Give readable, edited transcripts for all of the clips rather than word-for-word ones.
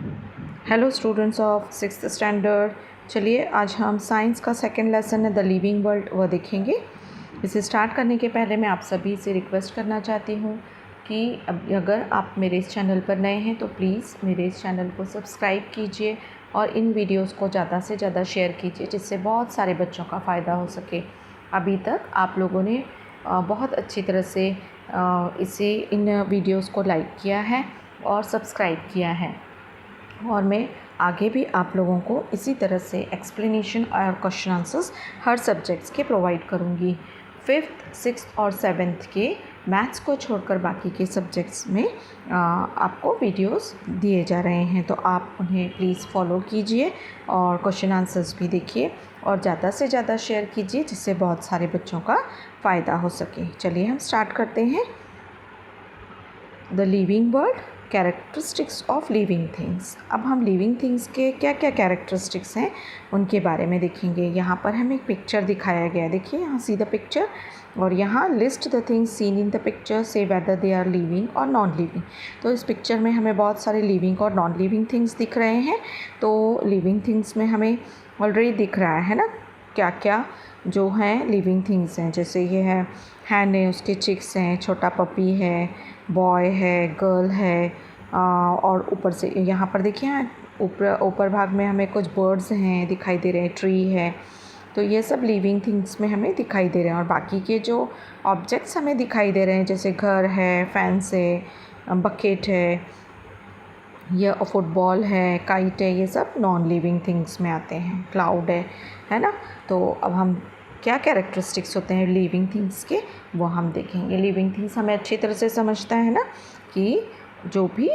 Hello students of sixth standard. चलिए आज हम साइंस का सेकंड लेसन है द लिविंग वर्ल्ड वह देखेंगे। इसे स्टार्ट करने के पहले मैं आप सभी से रिक्वेस्ट करना चाहती हूँ कि अगर आप मेरे इस चैनल पर नए हैं तो प्लीज़ मेरे इस चैनल को सब्सक्राइब कीजिए और इन वीडियोस को ज़्यादा से ज़्यादा शेयर कीजिए जिससे बहुत सारे बच्चों का फ़ायदा हो सके। अभी तक आप लोगों ने बहुत अच्छी तरह से इन वीडियोस को लाइक किया है और सब्सक्राइब किया है और मैं आगे भी आप लोगों को इसी तरह से एक्सप्लेनेशन और क्वेश्चन आंसर्स हर सब्जेक्ट्स के प्रोवाइड करूँगी। 5th, 6th और 7th के मैथ्स को छोड़कर बाकी के सब्जेक्ट्स में आपको वीडियोस दिए जा रहे हैं, तो आप उन्हें प्लीज़ फॉलो कीजिए और क्वेश्चन आंसर्स भी देखिए और ज़्यादा से ज़्यादा शेयर कीजिए जिससे बहुत सारे बच्चों का फ़ायदा हो सके। चलिए हम स्टार्ट करते हैं। The living world, characteristics of living things. अब हम लिविंग थिंग्स के क्या क्या कैरेक्टरिस्टिक्स हैं उनके बारे में देखेंगे। यहाँ पर हमें एक पिक्चर दिखाया गया है, देखिए यहाँ सी द पिक्चर और यहाँ list the things seen in the picture, से वेदर दे आर लिविंग और नॉन लिविंग। तो इस पिक्चर में हमें बहुत सारे लिविंग और नॉन लिविंग थिंग्स दिख रहे हैं। तो लिविंग थिंग्स में हमें ऑलरेडी दिख रहा है ना क्या क्या जो हैं लिविंग थिंग्स हैं। जैसे ये है हैन है, उसके चिक्स हैं, छोटा पपी है, बॉय है, गर्ल है और ऊपर से यहाँ पर देखिए ऊपर भाग में हमें कुछ बर्ड्स हैं दिखाई दे रहे हैं, ट्री है। तो ये सब लिविंग थिंग्स में हमें दिखाई दे रहे हैं और बाकी के जो ऑब्जेक्ट्स हमें दिखाई दे रहे हैं जैसे घर है, फैंस है, बकेट है, यह फुटबॉल है, काइट है, ये सब नॉन लिविंग थिंग्स में आते हैं। क्लाउड है ना। तो अब हम क्या कैरेक्टरिस्टिक्स होते हैं लिविंग थिंग्स के वो हम देखेंगे। लिविंग थिंग्स हमें अच्छी तरह से समझता है ना कि जो भी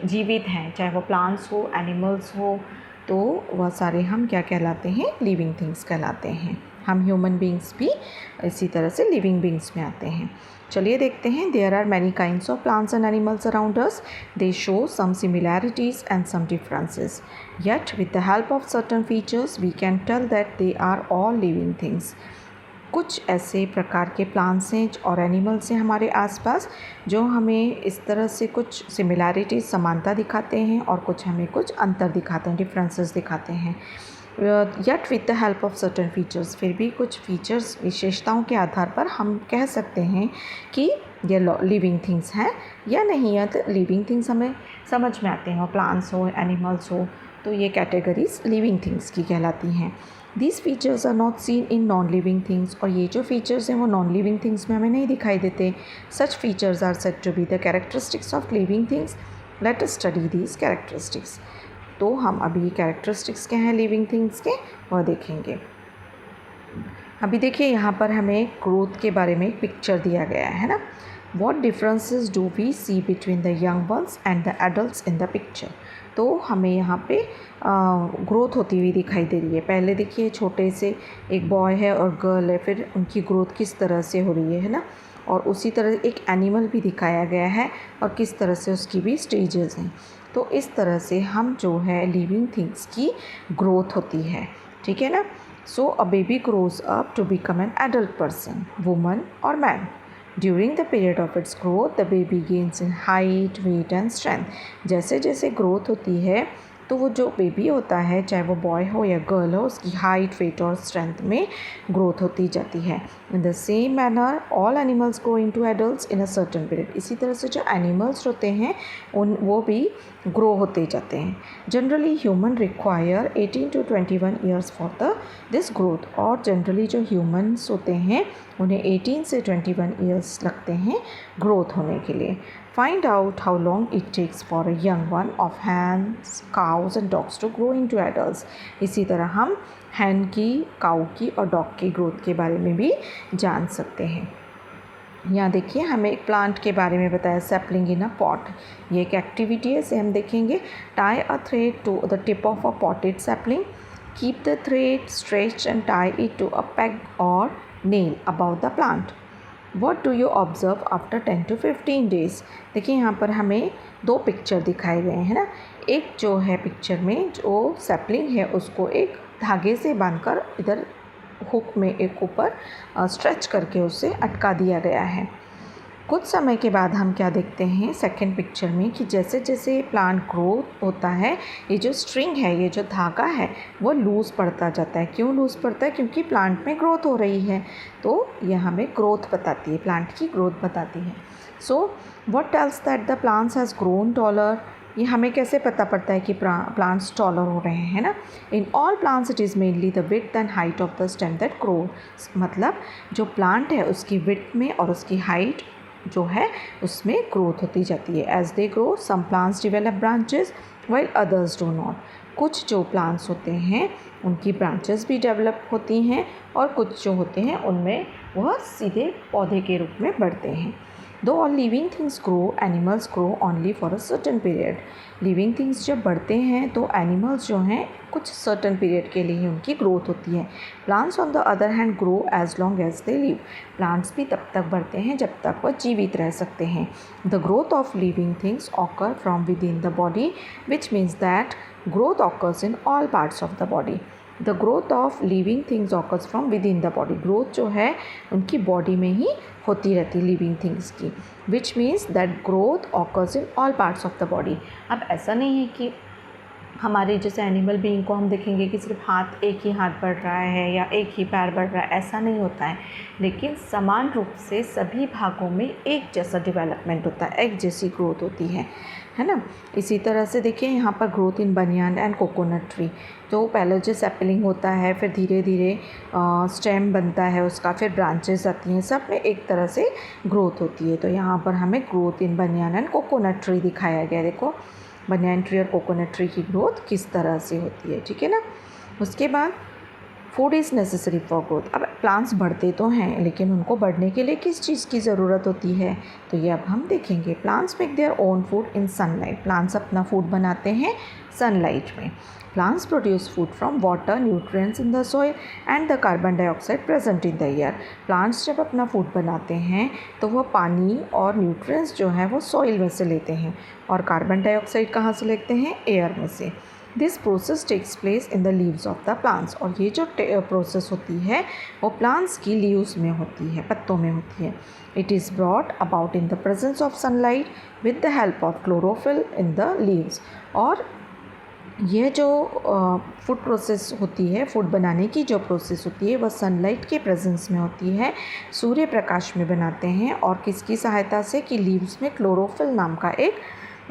जीवित हैं, चाहे वो प्लांट्स हो, एनिमल्स हो, तो वह सारे हम क्या कहलाते हैं, लिविंग थिंग्स कहलाते हैं। हम ह्यूमन बींग्स भी इसी तरह से लिविंग बींग्स में आते हैं। चलिए देखते हैं। There are many kinds of plants and animals around us. They show some similarities and some differences, yet with the help of certain features we can tell that they are all living things. कुछ ऐसे प्रकार के plants हैं और animals हैं हमारे आसपास जो हमें इस तरह से कुछ सिमिलैरिटीज़, समानता दिखाते हैं और कुछ हमें कुछ अंतर दिखाते हैं, डिफरेंसेस दिखाते हैं। Yet with the help of certain features, फिर भी कुछ फीचर्स, विशेषताओं के आधार पर हम कह सकते हैं कि ये लिविंग थिंग्स हैं या नहीं है। तो लिविंग थिंग्स हमें समझ में आते हैं, प्लांट्स हो, एनिमल्स हो, तो ये कैटेगरीज लिविंग थिंग्स की कहलाती हैं। These features are not seen in non-living things, और ये जो features हैं वो non-living things में हमें नहीं दिखाई देते। Such features are said to be the characteristics of living things. Let us study these characteristics. तो हम अभी characteristics क्या हैं living things के वह देखेंगे। अभी देखिए यहाँ पर हमें ग्रोथ के बारे में एक पिक्चर दिया गया है ना। What differences do we see between the young ones and the adults in the picture? तो हमें यहाँ पे ग्रोथ होती हुई दिखाई दे रही है। पहले देखिए छोटे से एक बॉय है और गर्ल है, फिर उनकी ग्रोथ किस तरह से हो रही है ना। और उसी तरह एक एनिमल भी दिखाया गया है और किस तरह से उसकी भी स्टेजेस हैं। तो इस तरह से हम जो है लिविंग थिंग्स की ग्रोथ होती है, ठीक है ना। So a baby grows up to become an adult person, woman or man. During the period of its growth, the baby gains in height, weight and strength. जैसे जैसे ग्रोथ होती है तो वो जो बेबी होता है, चाहे वो बॉय हो या गर्ल हो, उसकी हाइट, वेट और स्ट्रेंथ में ग्रोथ होती जाती है। In the same manner all animals grow into adults in a certain period. इसी तरह से जो एनिमल्स होते हैं वो भी ग्रो होते जाते हैं। Generally human require 18 to 21 years for this growth, और जनरली जो ह्यूमन्स होते हैं उन्हें 18 से 21 ईयर्स लगते हैं ग्रोथ होने के लिए। Find out how long it takes for a young one of hens, cows and dogs to grow into adults. इसी तरह हम हैन की, काऊ की और डॉग की ग्रोथ के बारे में भी जान सकते हैं। यहाँ देखिए हमें एक प्लांट के बारे में बताया, सैपलिंग इन अ पॉट। ये एक एक्टिविटी है, इसे हम देखेंगे। Tie a thread to the tip of a potted sapling, keep the thread stretched and tie it to a peg or nail about the plant. What do you observe after 10 to 15 days? देखिए यहाँ पर हमें दो picture दिखाए गए हैं ना। एक जो है पिक्चर में जो सैपलिंग है उसको एक धागे से बांधकर इधर हुक में एक ऊपर स्ट्रेच करके उसे अटका दिया गया है। कुछ समय के बाद हम क्या देखते हैं सेकंड पिक्चर में कि जैसे जैसे प्लांट ग्रो होता है, ये जो स्ट्रिंग है, ये जो धागा है, वो लूज़ पड़ता जाता है। क्यों लूज़ पड़ता है? क्योंकि प्लांट में ग्रोथ हो रही है, तो ये हमें ग्रोथ बताती है, प्लांट की ग्रोथ बताती है। So what tells that the plants has grown taller? ये हमें कैसे पता पड़ता है कि प्लांट्स टॉलर हो रहे हैं, है ना? In all plants it is mainly the width and height of the stem that grow. मतलब जो प्लांट है उसकी विड्थ में और उसकी हाइट जो है उसमें ग्रोथ होती जाती है। As they grow some plants develop branches while others do not. कुछ जो प्लांट्स होते हैं उनकी ब्रांचेस भी डेवलप होती हैं और कुछ जो होते हैं उनमें वह सीधे पौधे के रूप में बढ़ते हैं। दो all living things grow, animals grow only for a certain period. Living things जब बढ़ते हैं तो एनिमल्स जो हैं कुछ सर्टन पीरियड के लिए उनकी ग्रोथ होती है। Plants on the other hand grow as long as they live. Plants भी तब तक बढ़ते हैं जब तक वह जीवित रह सकते हैं। The growth of living things occur from with in the body, which means that growth occurs in all parts of the body. The growth of living things occurs from within the body. growth जो है उनकी body में ही होती रहती living things की, which means that growth occurs in all parts of the body. अब ऐसा नहीं है कि हमारे जैसे एनिमल बीइंग को हम देखेंगे कि सिर्फ एक ही हाथ बढ़ रहा है या एक ही पैर बढ़ रहा है, ऐसा नहीं होता है, लेकिन समान रूप से सभी भागों में एक जैसा डेवलपमेंट होता है, एक जैसी ग्रोथ होती है ना। इसी तरह से देखिए यहाँ पर ग्रोथ इन बनियान एंड कोकोनट ट्री, तो पहले जो सैपलिंग होता है फिर धीरे धीरे स्टेम बनता है उसका, फिर ब्रांचेस आती हैं, सब में एक तरह से ग्रोथ होती है। तो यहाँ पर हमें ग्रोथ इन बनियान एंड कोकोनट ट्री दिखाया गया। देखो बनियान ट्री और कोकोनट ट्री की ग्रोथ किस तरह से होती है, ठीक है ना। उसके बाद food is necessary for growth. अब प्लांट्स बढ़ते तो हैं लेकिन उनको बढ़ने के लिए किस चीज़ की ज़रूरत होती है, तो ये अब हम देखेंगे। Plants make their own food in sunlight. Plants अपना फूड बनाते हैं सनलाइट में। Plants produce food from water, nutrients in the soil and the carbon dioxide present in the air. Plants जब अपना फूड बनाते हैं तो वह पानी और न्यूट्रिएंट्स जो है वो सॉइल में से लेते हैं और कार्बन डाइऑक्साइड कहाँ से लेते हैं? एयर में से। This process takes place in the leaves of the plants. और ये जो प्रोसेस होती है वो प्लांट्स की लीव्स में होती है, पत्तों में होती है। It is brought about in the presence of sunlight with the help of chlorophyll in the leaves. और ये जो फूड प्रोसेस होती है, फूड बनाने की जो प्रोसेस होती है वह सनलाइट के प्रेजेंस में होती है, सूर्य प्रकाश में बनाते हैं। और किसकी सहायता से? कि लीव्स में क्लोरोफिल नाम का एक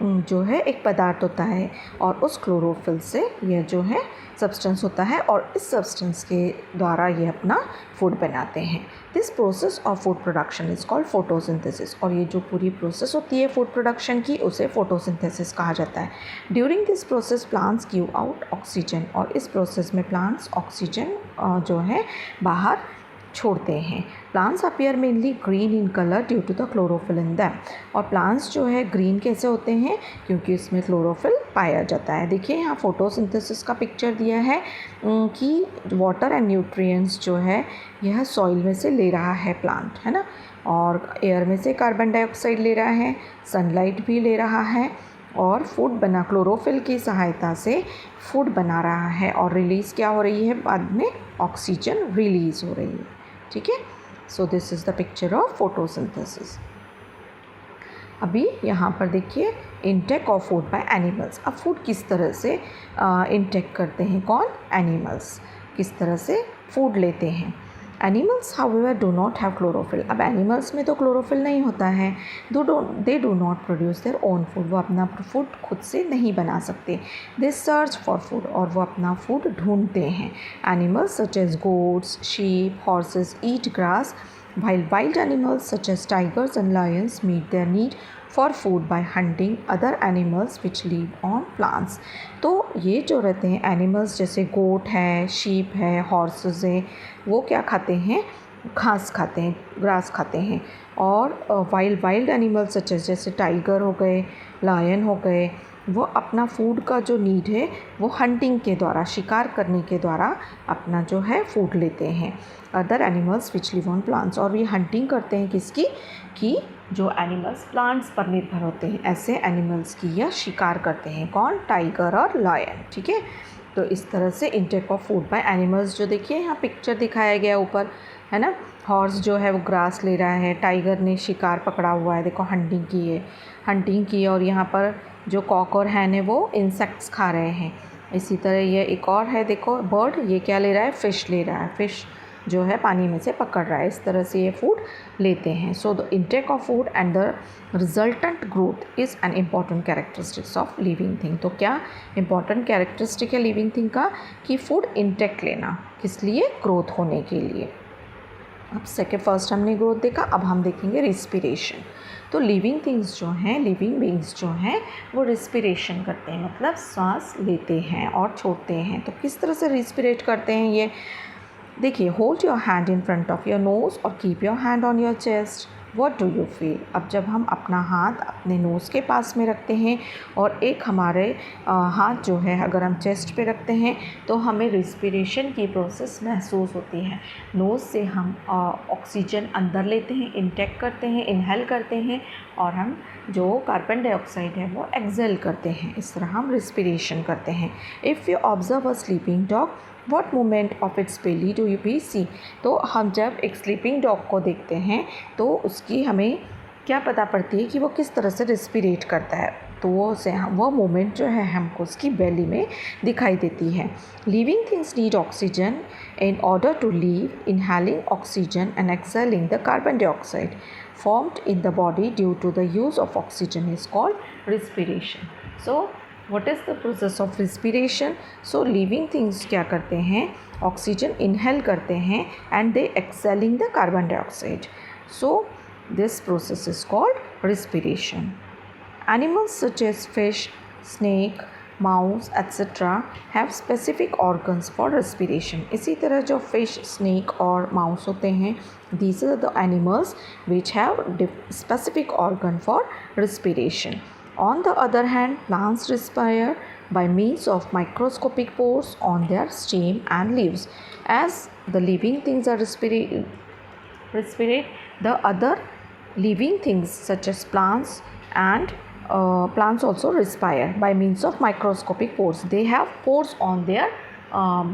जो है एक पदार्थ होता है और उस क्लोरोफिल से यह जो है सब्सटेंस होता है और इस सब्सटेंस के द्वारा ये अपना फूड बनाते हैं। This process of food production is called photosynthesis. और ये जो पूरी प्रोसेस होती है फूड प्रोडक्शन की उसे फोटोसिंथेसिस कहा जाता है। During this process plants give out oxygen. और इस प्रोसेस में प्लांट्स ऑक्सीजन जो है बाहर छोड़ते हैं। Plants appear mainly green in colour due to the chlorophyll in them. और प्लांट्स जो है ग्रीन कैसे होते हैं? क्योंकि इसमें क्लोरोफिल पाया जाता है। देखिए यहाँ फोटोसिंथेसिस का पिक्चर दिया है कि वाटर एंड न्यूट्रिएंट्स जो है यह सॉइल में से ले रहा है प्लांट, है ना, और एयर में से कार्बन डाइऑक्साइड ले रहा है, सनलाइट भी ले रहा है और फूड बना क्लोरोफिल की सहायता से फूड बना रहा है। और रिलीज़ क्या हो रही है? बाद में ऑक्सीजन रिलीज़ हो रही है, ठीक है। So this is the picture of photosynthesis. अभी यहाँ पर देखिए intake of food by animals. अब फूड किस तरह से इनटेक करते हैं? कौन? एनिमल्स किस तरह से फूड लेते हैं। Animals however do not have chlorophyll. अब एनिमल्स में तो क्लोरोफिल नहीं होता है, they do not produce their own food. वो अपना फूड खुद से नहीं बना सकते। They search for food. और वो अपना फूड ढूंढते हैं। Animals such as goats, sheep, horses eat grass, while wild animals such as tigers and lions meet their need for food by hunting other animals which live on plants। तो ये जो रहते हैं एनिमल्स जैसे गोट है, sheep है, horses है, वो क्या खाते हैं? घास खाते हैं, ग्रास खाते हैं। और वाइल्ड एनिमल्स सच एज जैसे टाइगर हो गए, लायन हो गए, वो अपना फूड का जो नीड है वो हंटिंग के द्वारा, शिकार करने के द्वारा अपना जो है फूड लेते हैं। Other animals which live on plants. और ये हंटिंग करते हैं किसकी? कि जो एनिमल्स प्लांट्स पर निर्भर होते हैं, ऐसे एनिमल्स की यह शिकार करते हैं। कौन? टाइगर और लायन, ठीक है। तो इस तरह से intake of food by animals जो देखिए यहाँ पिक्चर दिखाया गया ऊपर, है ना, हॉर्स जो है वो ग्रास ले रहा है, टाइगर ने शिकार पकड़ा हुआ है, देखो हंटिंग की है और यहाँ पर जो कॉक और हैन है वो इंसेक्ट्स खा रहे हैं। इसी तरह ये एक और है, देखो बर्ड, ये क्या ले रहा है, फ़िश ले रहा है, फ़िश जो है पानी में से पकड़ रहा है। इस तरह से ये फूड लेते हैं। So the intake of food and the resultant growth is an important characteristics of living thing. तो क्या इंपॉर्टेंट कैरेक्टरिस्टिक है लिविंग थिंग का कि फूड इंटेक लेना, किस लिए, ग्रोथ होने के लिए। अब फर्स्ट हमने ग्रोथ देखा, अब हम देखेंगे रिस्पिरेशन। तो लिविंग थिंग्स जो हैं, लिविंग बींग्स जो हैं वो रिस्पिरेशन करते हैं, मतलब सांस लेते हैं और छोड़ते हैं। तो किस तरह से रिस्पिरेट करते हैं ये देखिए, hold your hand in front of your nose और keep your hand on your chest. What do you feel? अब जब हम अपना हाथ अपने नोज़ के पास में रखते हैं और एक हमारे हाथ जो है अगर हम चेस्ट पे रखते हैं तो हमें रिस्पिरेशन की प्रोसेस महसूस होती है। नोज़ से हम ऑक्सीजन अंदर लेते हैं, इंटेक करते हैं, इनहेल करते हैं और हम जो कार्बन डाइऑक्साइड है वो एक्सेल करते हैं। इस तरह हम रिस्पिरेशन करते हैं। If you observe a sleeping dog, What movement of its belly do you see? तो हम जब एक स्लीपिंग डॉग को देखते हैं तो उसकी हमें क्या पता पड़ती है कि वो किस तरह से रिस्पिरेट करता है। तो वो मूवमेंट जो है हमको उसकी बेली में दिखाई देती है। Living things need oxygen in order to live, inhaling oxygen and exhaling the carbon dioxide formed in the body due to the use of oxygen is called respiration. So what is the process of respiration? So living things क्या करते हैं, oxygen inhale करते हैं and they exhaling the carbon dioxide. So this process is called respiration. Animals such as fish, snake, mouse etcetera have specific organs for respiration. इसी तरह जो fish, snake और mouse होते हैं, these are the animals which have specific organ for respiration. On the other hand, plants respire by means of microscopic pores on their stem and leaves. As the living things are respirate, the other living things such as plants and plants also respire by means of microscopic pores. They have pores on their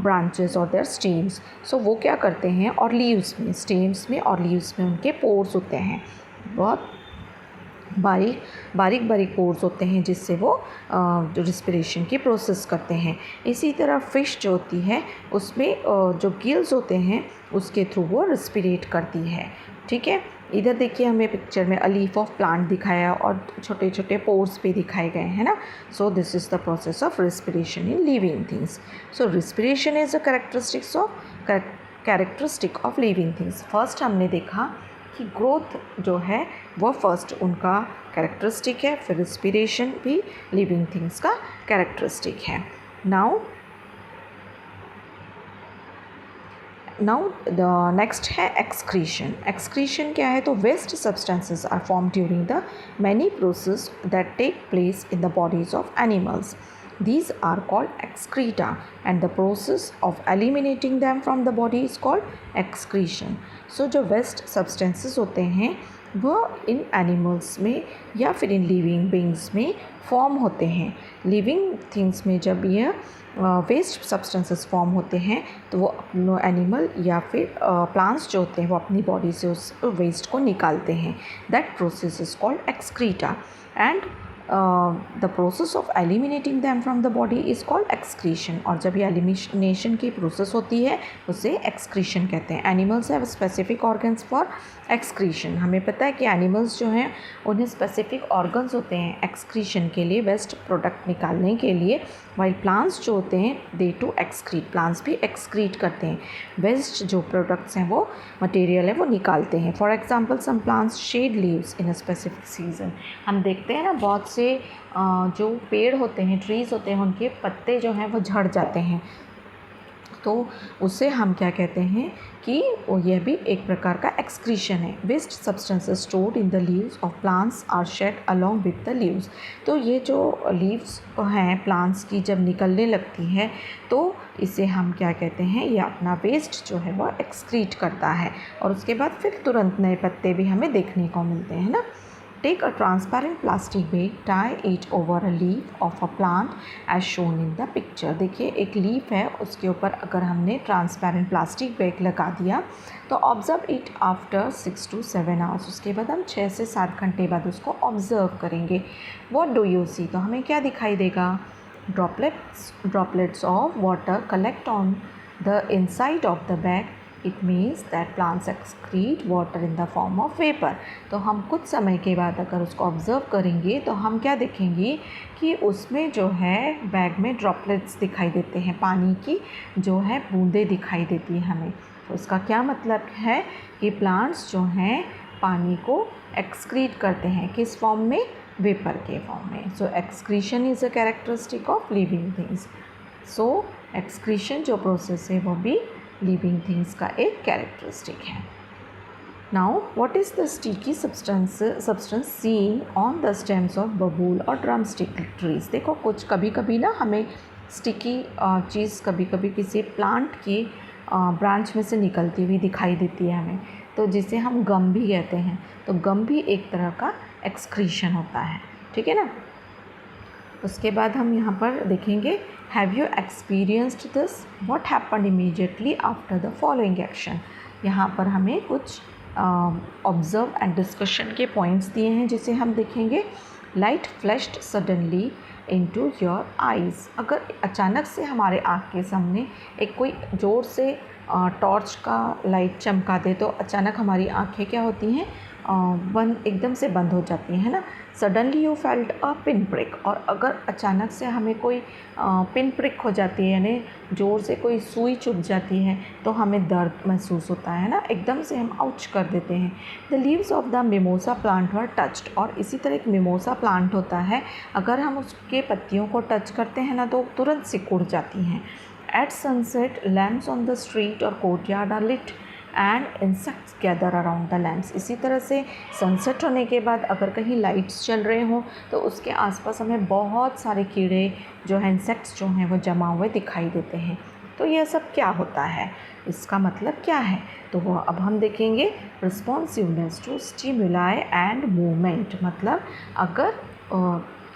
branches or their stems. So वो क्या करते हैं, और leaves में, stems में और leaves में उनके पोर्स होते हैं, बहुत बारीक पोर्स होते हैं जिससे वो रिस्पिरेशन की प्रोसेस करते हैं। इसी तरह फ़िश जो होती है उसमें जो गिल्स होते हैं उसके थ्रू वो रिस्पिरेट करती है। ठीक है, इधर देखिए हमें पिक्चर में अ लीफ ऑफ प्लांट दिखाया और छोटे छोटे पोर्स भी दिखाए गए हैं ना। So this is the process of respiration in living things. So respiration is a characteristic of living things. First हमने देखा कि ग्रोथ जो है वो फर्स्ट उनका कैरेक्टरिस्टिक है, फिर रिस्पिरेशन भी लिविंग थिंग्स का कैरेक्टरिस्टिक है। नाउ द नेक्स्ट है एक्सक्रीशन। एक्सक्रीशन क्या है, तो waste substances are form during the many process that take place in the bodies of animals. These are called excreta and the process of eliminating them from the body is called excretion. So जो waste substances होते हैं वो इन animals में या फिर in living beings में form होते हैं। लिविंग थिंग्स में जब ये वेस्ट सब्सटेंसेस फॉर्म होते हैं तो वो अपने एनिमल या फिर प्लांट्स जो होते हैं वो अपनी बॉडी से उस वेस्ट को निकालते हैं। That process is called excreta and the process of eliminating them from the body is called excretion. और जब ये एलिमिनेशन की प्रोसेस होती है उसे एक्सक्रीशन कहते हैं। Animals have specific organs for excretion. हमें पता है कि एनिमल्स जो हैं उन्हें स्पेसिफिक ऑर्गन्स होते हैं एक्सक्रीशन के लिए, वेस्ट प्रोडक्ट निकालने के लिए। वाइल प्लांट्स जो होते हैं दे टू एक्सक्रीट, प्लांट्स भी एक्सक्रीट करते हैं, वेस्ट जो प्रोडक्ट्स हैं वो मटेरियल है वो निकालते हैं। For example some plants shed leaves in a specific season. हम देखते हैं ना बहुत से जो पेड़ होते हैं, ट्रीज़ होते हैं, उनके पत्ते जो हैं वो झड़ जाते हैं, तो उसे हम क्या कहते हैं कि यह भी एक प्रकार का एक्सक्रीशन है। Waste substances stored in the leaves of plants are shed along with the leaves. तो ये जो लीव्स हैं प्लांट्स की जब निकलने लगती है तो इसे हम क्या कहते हैं, ये अपना वेस्ट जो है वो एक्सक्रीट करता है और उसके बाद फिर तुरंत नए पत्ते भी हमें देखने को मिलते हैं ना। Take a transparent plastic bag, tie it over a leaf of a plant as shown in the picture. देखिए एक लीफ है, उसके ऊपर अगर हमने ट्रांसपेरेंट प्लास्टिक बैग लगा दिया तो observe it after 6 to 7 hours, उसके बाद हम 6 से 7 घंटे बाद उसको ऑब्ज़र्व करेंगे. व्हाट डू यू सी, तो हमें क्या दिखाई देगा? Droplets of water collect on the inside of the bag. It means that plants excrete water in the form of vapour. तो हम कुछ समय के बाद अगर उसको ऑब्ज़र्व करेंगे तो हम क्या देखेंगे कि उसमें जो है बैग में ड्रॉपलेट्स दिखाई देते हैं, पानी की जो है बूंदें दिखाई देती हैं हमें. तो इसका क्या मतलब है कि प्लांट्स जो हैं पानी को एक्सक्रीट करते हैं, किस फॉर्म में? वेपर के फॉर्म में. So excretion is a characteristic of living things. So excretion जो प्रोसेस है वो भी लिविंग थिंग्स का एक कैरेक्टरिस्टिक है. Now what is the sticky substance seen on the stems of babul और ड्रम स्टिक ट्रीज. देखो कुछ कभी कभी ना हमें स्टिकी चीज़ कभी कभी किसी प्लांट की ब्रांच में से निकलती हुई दिखाई देती है हमें, तो जिसे हम गम भी कहते हैं. तो गम भी एक तरह का एक्सक्रीशन होता है, ठीक है ना. उसके बाद हम यहाँ पर देखेंगे have you experienced this, what happened immediately after the following action. यहाँ पर हमें कुछ ऑब्ज़र्व एंड डिस्कशन के पॉइंट्स दिए हैं जिसे हम देखेंगे. Light flashed suddenly into your eyes. अगर अचानक से हमारे आँख के सामने एक कोई ज़ोर से टॉर्च का लाइट चमका दे तो अचानक हमारी आँखें क्या होती हैं? बंद, एकदम से बंद हो जाती हैं, है ना. Suddenly you felt a pin prick. और अगर अचानक से हमें कोई पिन प्रिक हो जाती है, यानी ज़ोर से कोई सुई चुभ जाती है तो हमें दर्द महसूस होता है ना, एकदम से हम आउच कर देते हैं. The leaves of the mimosa plant were touched. और इसी तरह एक मिमोसा प्लांट होता है, अगर हम उसके पत्तियों को टच करते हैं ना तो तुरंत सिकुड़ जाती हैं. At sunset lamps on the street और courtyard are lit and insects gather around the lamps. इसी तरह से सनसेट होने के बाद अगर कहीं लाइट्स चल रहे हों तो उसके आसपास हमें बहुत सारे कीड़े जो हैं, इंसेक्ट्स जो हैं वो जमा हुए दिखाई देते हैं. तो यह सब क्या होता है, इसका मतलब क्या है? तो वो अब हम देखेंगे. Responsiveness to stimuli and movement. मतलब अगर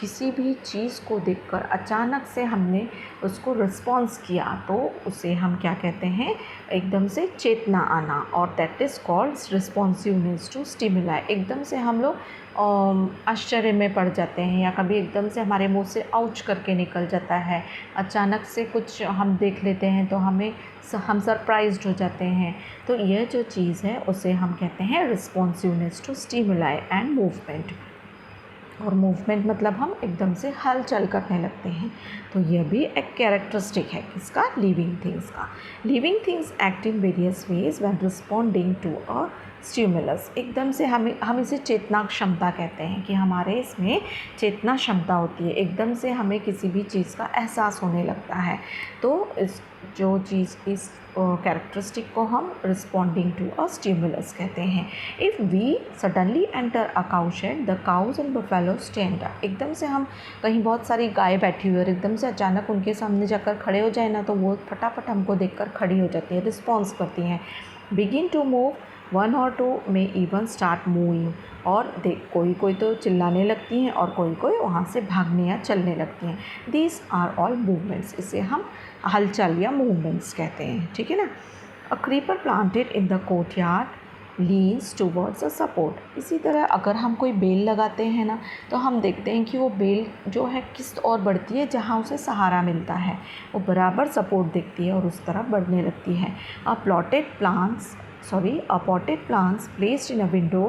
किसी भी चीज़ को देखकर अचानक से हमने उसको रिस्पॉन्स किया तो उसे हम क्या कहते हैं? एकदम से चेतना आना. और that is called responsiveness to stimuli. एकदम से हम लोग आश्चर्य में पड़ जाते हैं या कभी एकदम से हमारे मुंह से आउच करके निकल जाता है. अचानक से कुछ हम देख लेते हैं तो हम सरप्राइज्ड हो जाते हैं. तो यह जो चीज़ है उसे हम कहते हैं responsiveness to stimuli and movement. और मूवमेंट मतलब हम एकदम से हलचल करने लगते हैं. तो यह भी एक कैरेक्टरिस्टिक है किसका? लिविंग थिंग्स का. Living things act in various ways when responding to a stimulus. एकदम से हम इसे चेतना क्षमता कहते हैं कि हमारे इसमें चेतना क्षमता होती है, एकदम से हमें किसी भी चीज़ का एहसास होने लगता है. तो इस जो चीज़ इस कैरेक्टरिस्टिक को हम रिस्पॉन्डिंग टू अ स्टिमुलस कहते हैं. If we suddenly enter a cow shed the cows and buffalo stand up. एकदम से हम कहीं बहुत सारी गाय बैठी हुई और एकदम से अचानक उनके सामने जाकर खड़े हो जाए ना तो वो फटाफट हमको देखकर खड़ी हो जाती है, रिस्पॉन्स करती हैं. बिगिन टू मूव, वन और टू में इवन स्टार्ट मूविंग. और कोई तो चिल्लाने लगती हैं और कोई वहाँ से भागने या चलने लगती हैं. These are all movements. इसे हम हलचल या मूवमेंट्स कहते हैं, ठीक है ना. अ creeper planted in the courtyard leans towards a support. इसी तरह अगर हम कोई बेल लगाते हैं ना तो हम देखते हैं कि वो बेल जो है किस ओर बढ़ती है जहाँ उसे सहारा मिलता है, वो बराबर सपोर्ट देखती है और उस तरफ बढ़ने लगती है. A potted plants placed in a window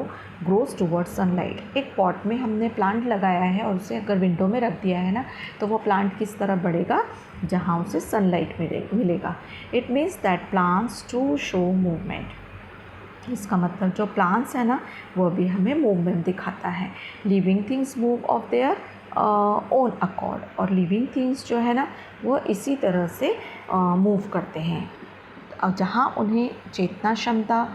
grows towards sunlight. एक पॉट में हमने प्लांट लगाया है और उसे अगर विंडो में रख दिया है ना तो वो प्लांट किस तरफ बढ़ेगा? जहाँ उसे सनलाइट मिलेगा. It means that plants to show movement. इसका मतलब जो प्लांट्स है ना वो भी हमें मूवमेंट दिखाता है. Living things move of their own accord. और लिविंग थिंग्स जो है ना वो इसी तरह से मूव करते हैं जहाँ उन्हें चेतना क्षमता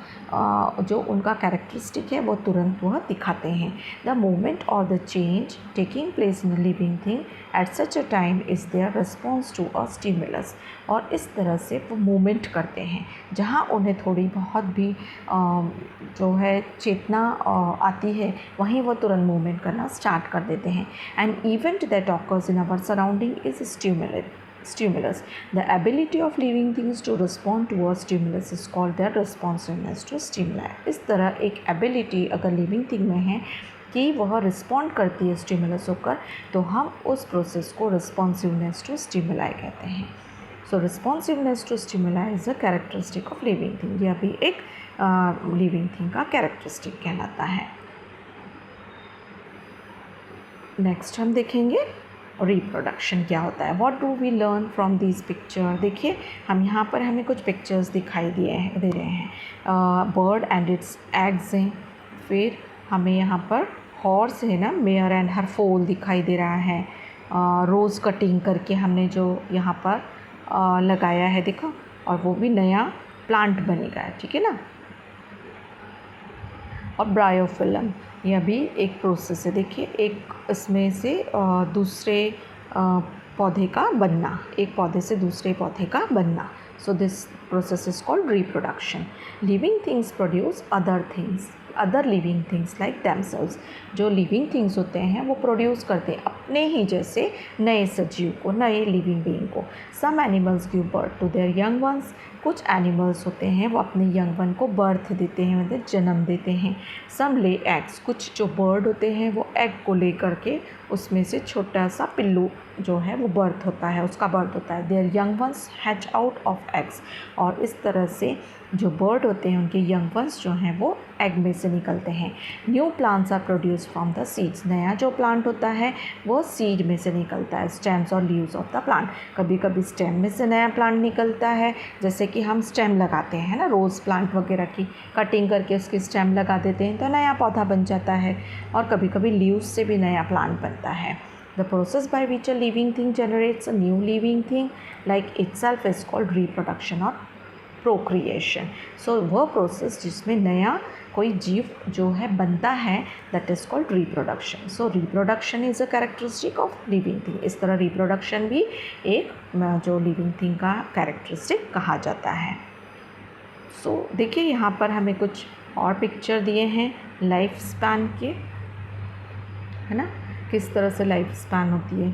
जो उनका कैरेक्टरिस्टिक है वो तुरंत वह दिखाते हैं। द मूवमेंट और the change taking place in living thing at such a time is their response to a stimulus. और इस तरह से वो मूवमेंट करते हैं जहाँ उन्हें थोड़ी बहुत भी जो है चेतना आती है वहीं वो तुरंत मूवमेंट करना स्टार्ट कर देते हैं। And event that occurs in our surrounding is stimulus. The ability of living things to respond to a stimulus is called their responsiveness to stimuli. इस तरह एक ability अगर living thing में है कि वह रिस्पॉन्ड करती है स्टिमुलस होकर, तो हम उस प्रोसेस को रिस्पॉन्सिवनेस टू स्टिमुलाई कहते हैं। So responsiveness to stimuli is a characteristic of living thing. यह भी एक लिविंग थिंग का कैरेक्टरिस्टिक कहलाता है। नेक्स्ट हम देखेंगे रिप्रोडक्शन क्या होता है। What do we learn from this picture. देखिए हम यहाँ पर हमें कुछ पिक्चर्स दिखाई दे रहे हैं। बर्ड एंड इट्स एग्स हैं, फिर हमें यहाँ पर हॉर्स है ना, मेयर एंड हर फोल दिखाई दे रहा है। रोज़ कटिंग करके हमने जो यहाँ पर लगाया है देखो, और वो भी नया प्लांट बनेगा, ठीक है ना। और ब्रायोफिल्म यह भी एक प्रोसेस है। देखिए एक इसमें से दूसरे पौधे का बनना, एक पौधे से दूसरे पौधे का बनना। So this process is called reproduction. Living things produce other living things like themselves. जो लिविंग थिंग्स होते हैं वो प्रोड्यूस करते हैं अपने ही जैसे नए सजीव को, नए लिविंग बीइंग को। Some animals give birth to their young ones. कुछ एनिमल्स होते हैं वो अपने यंग वन को बर्थ देते हैं, मतलब जन्म देते हैं। सम ले एग्स। कुछ जो बर्ड होते हैं वो एग को ले करके उसमें से छोटा सा पिल्लू जो है वो बर्थ होता है, उसका बर्थ होता है। There young once hatch out of eggs. और इस तरह से जो बर्ड होते हैं उनके यंग वंस जो हैं वो एग में से निकलते हैं। New plants are produce from the seeds. नया जो प्लांट होता है वो सीड में से निकलता है। स्टेम्स और लीव्स ऑफ द प्लांट। कभी कभी स्टेम में से नया प्लांट निकलता है, जैसे कि हम स्टेम लगाते हैं ना, रोज़ प्लांट वगैरह की कटिंग करके उसकी स्टेम लगा देते हैं तो नया पौधा बन जाता है। और कभी कभी लीव्स से भी नया प्लांट बनता है। The process by which a living thing generates a new living thing like itself is called reproduction or procreation. So वह प्रोसेस जिसमें नया कोई जीव जो है बनता है that is called reproduction. So reproduction is a characteristic of living thing. इस तरह reproduction भी एक जो living thing का characteristic कहा जाता है। So देखिए यहाँ पर हमें कुछ और पिक्चर दिए हैं लाइफ स्पैन के, है ना, किस तरह से लाइफ स्पैन होती है।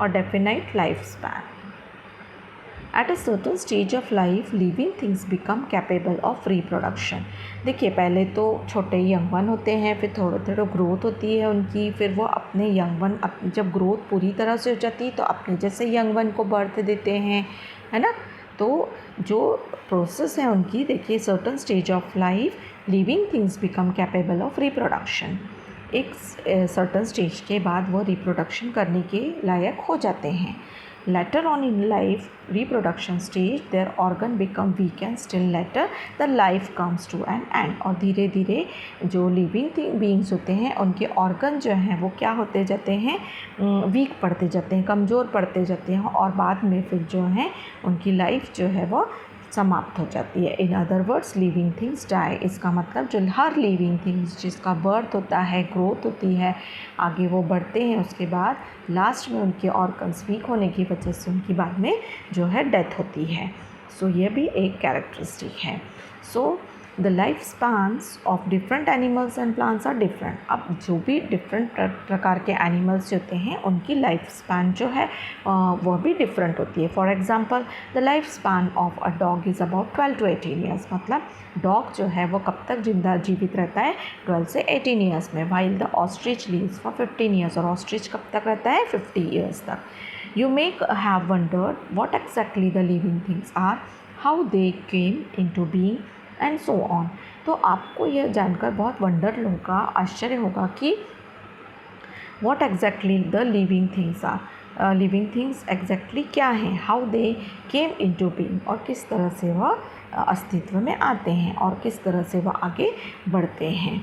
और definite life span. At a certain stage of life living things become capable of reproduction. देखिए पहले तो छोटे यंग वन होते हैं, फिर थोड़ा थोड़ा ग्रोथ होती है उनकी, फिर वो अपने यंग वन जब ग्रोथ पूरी तरह से हो जाती है तो अपने जैसे यंग वन को बर्थ देते हैं, है ना। तो जो प्रोसेस है उनकी, देखिए certain stage of life living things become capable of reproduction. एक सर्टन स्टेज के बाद वो रिप्रोडक्शन करने के लायक हो जाते हैं। Later on in life reproduction stage their organ become weak and still later the life comes to an end. और धीरे धीरे जो लिविंग बीइंग्स होते हैं उनके ऑर्गन जो हैं वो क्या होते जाते हैं, वीक पड़ते जाते हैं, कमज़ोर पड़ते जाते हैं, और बाद में फिर जो है उनकी लाइफ जो है वो समाप्त हो जाती है। In other words living things die. इसका मतलब जो हर लिविंग थिंग्स जिसका बर्थ होता है, ग्रोथ होती है, आगे वो बढ़ते हैं, उसके बाद लास्ट में उनके ऑर्गन्स वीक होने की वजह से उनकी बाद में जो है डेथ होती है। सो ये भी एक कैरेक्टरिस्टिक है। So the life spans of different animals and plants are different. अब जो भी डिफरेंट प्रकार के एनिमल्स होते हैं उनकी लाइफ स्पैन जो है वह भी डिफरेंट होती है। For example the life span of a dog is about 12 to 18 years. मतलब डॉग जो है वो कब तक जीवित रहता है, 12 से 18 ईयर्स में। While the ostrich lives for 15 years. और ऑस्ट्रिच कब तक रहता है, 50 ईयर्स तक। You may have wondered what exactly the living things are, how they came into being and so on. तो आपको यह जानकर बहुत वंडर होगा, आश्चर्य होगा कि what exactly the living things are, living things exactly क्या हैं, how they came into being, और किस तरह से वह अस्तित्व में आते हैं और किस तरह से वह आगे बढ़ते हैं।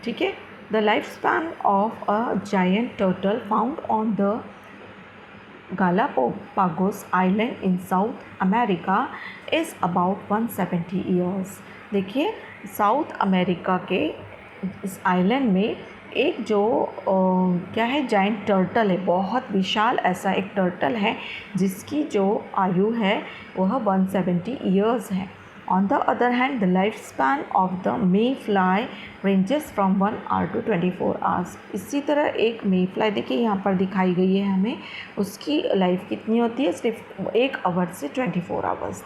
ठीक है। The life span of a giant turtle found on the Galapagos Island in South America is about 170 years। देखिए साउथ अमेरिका के इस आइलैंड में एक जो क्या है जाइंट टर्टल है, बहुत विशाल ऐसा एक टर्टल है जिसकी जो आयु है वह 170 ईयर्स है। On the other hand the life span of the mayfly ranges from 1 hour to 24 hours. इसी तरह एक मे फ्लाई देखिए यहाँ पर दिखाई गई है हमें, उसकी लाइफ कितनी होती है, सिर्फ 1 आवर से 24 आवर्स,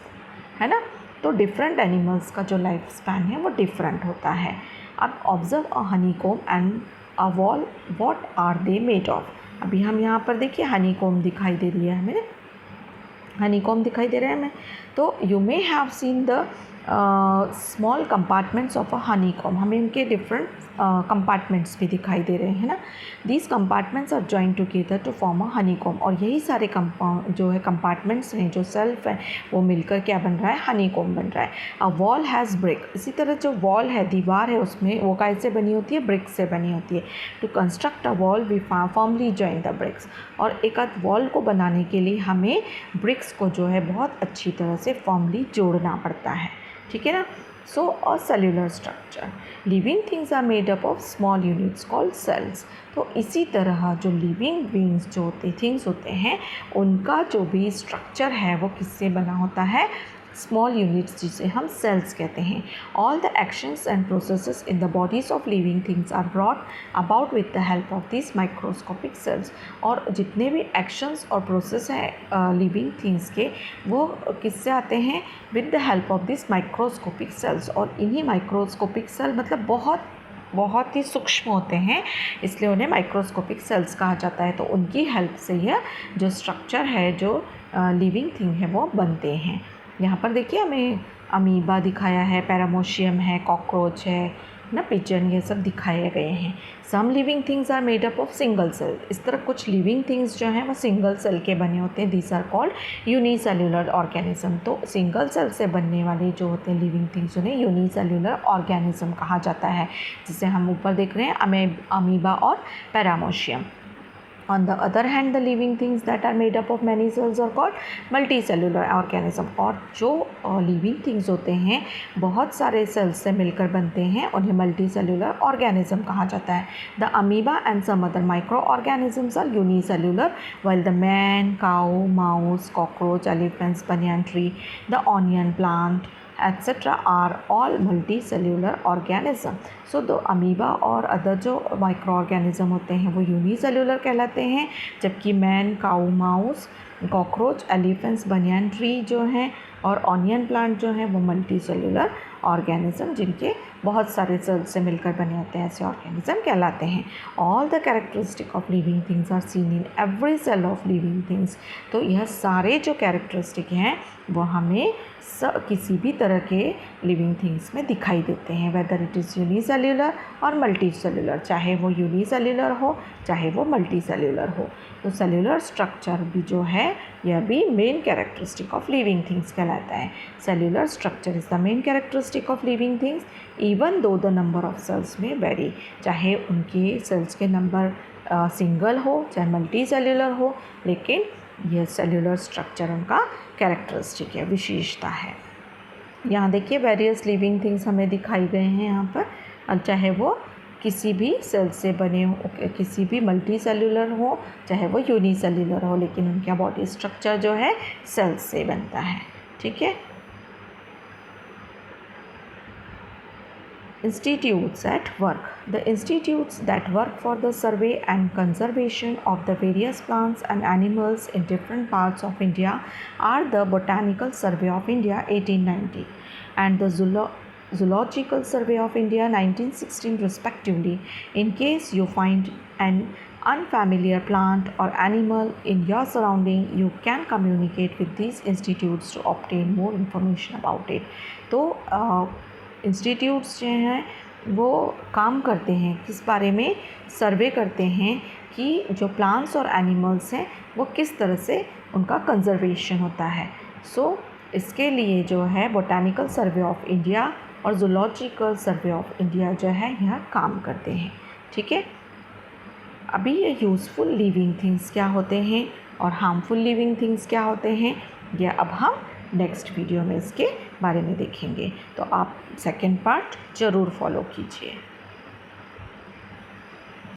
है ना। तो डिफरेंट एनिमल्स का जो लाइफ स्पैन है वो डिफरेंट होता है। अब observe a honeycomb and a wall, what are they made of. अभी हम यहाँ पर देखिए हनीकॉम दिखाई दे रही है हमें, हनीकॉम दिखाई दे रहा है हमें। तो you may have seen the small compartments of a honeycomb, हमें उनके डिफरेंट कंपार्टमेंट्स भी दिखाई दे रहे हैं ना। These compartments are joint together to form a honeycomb, और यही सारे जो है कंपार्टमेंट्स हैं, जो सेल्फ है वो मिलकर क्या बन रहा है, हनीकॉम बन रहा है। अ वॉल हैज़ ब्रिक, इसी तरह जो वॉल है, दीवार है, उसमें वो कैसे बनी होती है, ब्रिक से बनी होती है। To construct a wall we formally join the bricks, और एक वॉल को बनाने के लिए हमें ब्रिक्स को जो है बहुत अच्छी तरह से फॉर्मली जोड़ना पड़ता है, ठीक है ना। So a cellular structure, living things are made up of small units called cells. तो इसी तरह जो लिविंग बींग्स जो होते थिंग्स होते हैं उनका जो भी स्ट्रक्चर है वो किससे बना होता है, स्मॉल यूनिट्स जिसे हम सेल्स कहते हैं। All the actions and processes in the bodies of living things are brought about with the help of this microscopic cells, और जितने भी एक्शंस और प्रोसेस हैं लिविंग थिंग्स के वो किससे आते हैं, with the help of this microscopic cells. और इन्हीं माइक्रोस्कोपिक सेल मतलब बहुत ही सूक्ष्म होते हैं, इसलिए उन्हें माइक्रोस्कोपिक सेल्स कहा जाता है। तो उनकी हेल्प से यह जो स्ट्रक्चर है, जो लिविंग थिंग है वो बनते हैं। यहाँ पर देखिए हमें अमीबा दिखाया है, पैरामोशियम है, कॉकरोच है ना, पिजन, ये सब दिखाए गए हैं। Some living things are made up of single cell, इस तरह कुछ लिविंग थिंग्स जो हैं वो सिंगल सेल के बने होते हैं। These are called unicellular organism. तो सिंगल सेल से बनने वाले जो होते हैं लिविंग थिंग्स उन्हें यूनिसेल्युलर ऑर्गेनिज्म कहा जाता है, जिसे हम ऊपर देख रहे हैं अमीबा और पैरामोशियम। On the other hand, the living things that are made up of many cells are called multicellular organism। और जो living things होते हैं बहुत सारे cells से मिलकर बनते हैं, उन्हें multicellular organism कहा जाता है। The amoeba and some other microorganisms are unicellular, while the man, cow, mouse, cockroach, elephants, banyan tree, the onion plant, etc. are all multicellular organism। So the amoeba और other जो microorganism होते हैं वो unicellular कहलाते हैं, जबकि man, cow, mouse, cockroach, elephants, banyan tree जो हैं और ऑनियन प्लांट जो हैं वो मल्टी सेल्युलर ऑर्गेनिज्म जिनके बहुत सारे सेल्स से मिलकर बने होते हैं ऐसे ऑर्गेनिज्म कहलाते हैं। All the characteristic of living things are seen in every cell of living things. तो यह सारे जो कैरेक्टरिस्टिक हैं वो हमें किसी भी तरह के लिविंग थिंग्स में दिखाई देते हैं, वेदर इट इज़ यूनिसेल्युलर और मल्टी सेल्युलर, चाहे वो यूनिसेल्युलर हो चाहे वो मल्टी सेल्युलर हो। तो सेल्युलर स्ट्रक्चर भी जो है यह भी main characteristic of living things कहलाता है। Cellular structure is the main characteristic of living things even though the number of cells में वेरी, चाहे उनके सेल्स के नंबर सिंगल हो चाहे मल्टी सेल्युलर हो, लेकिन यह सेल्युलर स्ट्रक्चर उनका कैरेक्टरिस्टिक है, विशेषता है। यहाँ देखिए वेरियस लिविंग थिंग्स हमें दिखाई गए हैं यहाँ पर, चाहे वो किसी भी सेल से बने हो, किसी भी मल्टी सेल्युलर हो चाहे वो यूनिसेल्युलर हो, लेकिन उनका बॉडी स्ट्रक्चर जो है सेल्स से बनता है, ठीक है। Institutes at work. The institutes that work for the survey and conservation of the various plants and animals in different parts of India are the Botanical Survey of India 1890 and the Zoological Survey of India 1916 respectively. In case you find an unfamiliar plant or animal in your surrounding, you can communicate with these institutes to obtain more information about it. तो institutes जो हैं वो काम करते हैं किस बारे में, सर्वे करते हैं कि जो प्लांट्स और एनिमल्स हैं वो किस तरह से उनका कंजर्वेशन होता है। सो इसके लिए जो है बोटानिकल सर्वे ऑफ इंडिया और जूलॉजिकल सर्वे ऑफ इंडिया जो है यह काम करते हैं, ठीक है। अभी ये यूज़फुल लिविंग थिंग्स क्या होते हैं और हार्मफुल लिविंग थिंग्स क्या होते हैं, ये अब हम नेक्स्ट वीडियो में इसके बारे में देखेंगे। तो आप सेकेंड पार्ट ज़रूर फॉलो कीजिए।